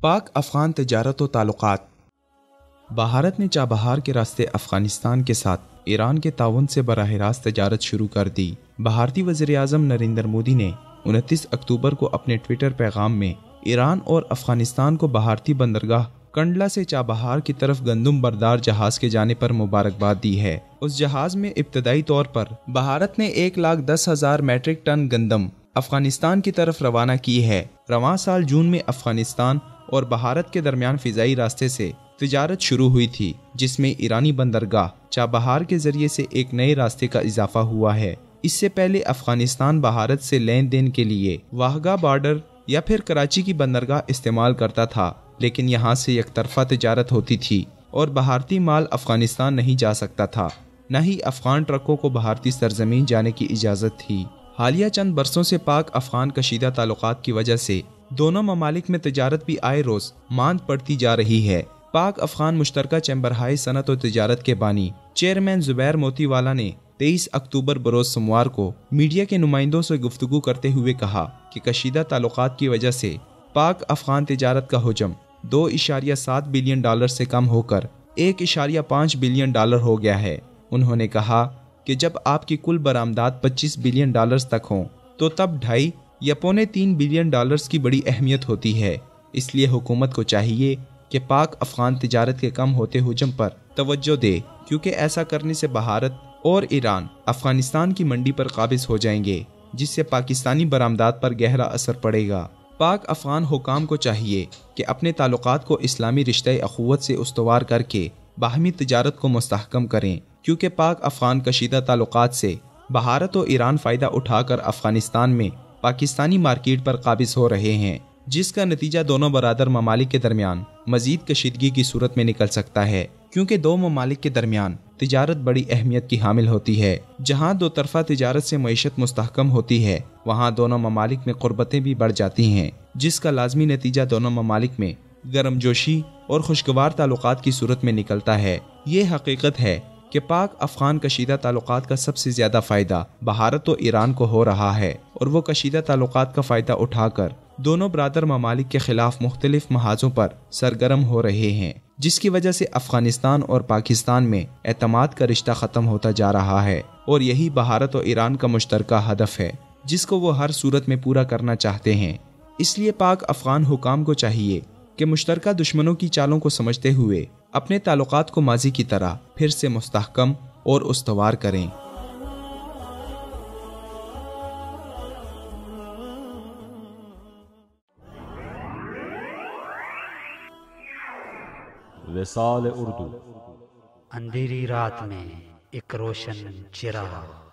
पाक अफगान तजारत व ताल्लुकात। भारत ने चाबहार के रास्ते अफगानिस्तान के साथ ईरान के ताउन से बराह रास्त तजारत शुरू कर दी। भारतीय वज़ीर आज़म नरेंद्र मोदी ने 29 अक्टूबर को अपने ट्विटर पैगाम में ईरान और अफगानिस्तान को भारतीय बंदरगाह कंडला से चाबहार की तरफ गंदम बरदार जहाज के जाने पर मुबारकबाद दी है। उस जहाज में इब्तदाई तौर पर भारत ने 1,10,000 मैट्रिक टन गंदम अफगानिस्तान की तरफ रवाना की है। रवां साल जून में अफगानिस्तान और भारत के दरमियान फिजाई रास्ते से तिजारत शुरू हुई थी, जिसमें ईरानी बंदरगाह चाबहार के जरिए से एक नए रास्ते का इजाफा हुआ है। इससे पहले अफगानिस्तान भारत से लेन देन के लिए वाहगा बॉर्डर या फिर कराची की बंदरगाह इस्तेमाल करता था, लेकिन यहाँ से एक तरफा तिजारत होती थी और भारतीय माल अफगानिस्तान नहीं जा सकता था, न ही अफगान ट्रकों को भारतीय सरजमीन जाने की इजाज़त थी। हालिया चंद बरसों से पाक अफगान कशीदा ताल्लुकात की वजह से दोनों ममालिक में तिजारत भी आए रोज मांद पड़ती जा रही है। पाक अफगान मुश्तरका चैम्बर हाई सनत और तिजारत के बानी चेयरमैन जुबैर मोतीवाला ने 23 अक्टूबर बरोज सोमवार को मीडिया के नुमाइंदों से गुफ्तगू करते हुए कहा कि कशीदा ताल्लुकात की वजह से पाक अफगान तिजारत का हुजम $2.7 बिलियन से कम होकर $1.5 बिलियन हो गया है। उन्होंने कहा कि जब आपकी कुल बरामदात $25 बिलियन तक हों तो तब 2.5 या $3 बिलियन की बड़ी अहमियत होती है। इसलिए हुकूमत को चाहिए कि पाक अफगान तिजारत के कम होते हुजम पर तवज्जो दे, क्योंकि ऐसा करने से भारत और ईरान अफगानिस्तान की मंडी पर काबिज हो जाएंगे, जिससे पाकिस्तानी बरामदात पर गहरा असर पड़ेगा। पाक अफगान हुकाम को चाहिए कि अपने ताल्लुकात को इस्लामी रिश्ते अखुवत से उस्तवार करके बाहमी तिजारत को मुस्तहकम करें, क्योंकि पाक अफगान कशीदा ताल्लुकात से भारत और ईरान फ़ायदा उठाकर अफगानिस्तान में पाकिस्तानी मार्केट पर काबिज हो रहे हैं, जिसका नतीजा दोनों बरादर ममालिक के दरमियान मजीद कशीदगी की सूरत में निकल सकता है, क्योंकि दो ममालिक के दरमियान तिजारत बड़ी अहमियत की हामिल होती है। जहाँ दो तरफा तिजारत से मईशत मुस्तहकम होती है, वहाँ दोनों ममालिक में क़ुर्बतें भी बढ़ जाती हैं, जिसका लाजमी नतीजा दोनों ममालिक में गर्मजोशी और खुशगवार ताल्लुकात की सूरत में निकलता है। ये हकीकत है कि पाक अफगान कशीदा ताल्लुकात का सबसे ज़्यादा फ़ायदा भारत और ईरान को हो रहा है, और वो कशीदा ताल्लुकात का फ़ायदा उठाकर दोनों बरादर ममालिक के खिलाफ मुख्तलिफ महाजों पर सरगर्म हो रहे हैं, जिसकी वजह से अफगानिस्तान और पाकिस्तान में एतमाद का रिश्ता ख़त्म होता जा रहा है। और यही भारत और ईरान का मुश्तरका हदफ है, जिसको वो हर सूरत में पूरा करना चाहते हैं। इसलिए पाक अफगान हुकाम को चाहिए कि मुश्तरका दुश्मनों की चालों को समझते हुए अपने ताल्लुकात को माजी की तरह फिर से मुस्तहकम और उस्तवार करें। विसाल उर्दू। अंधेरी रात में एक रोशन चिराग।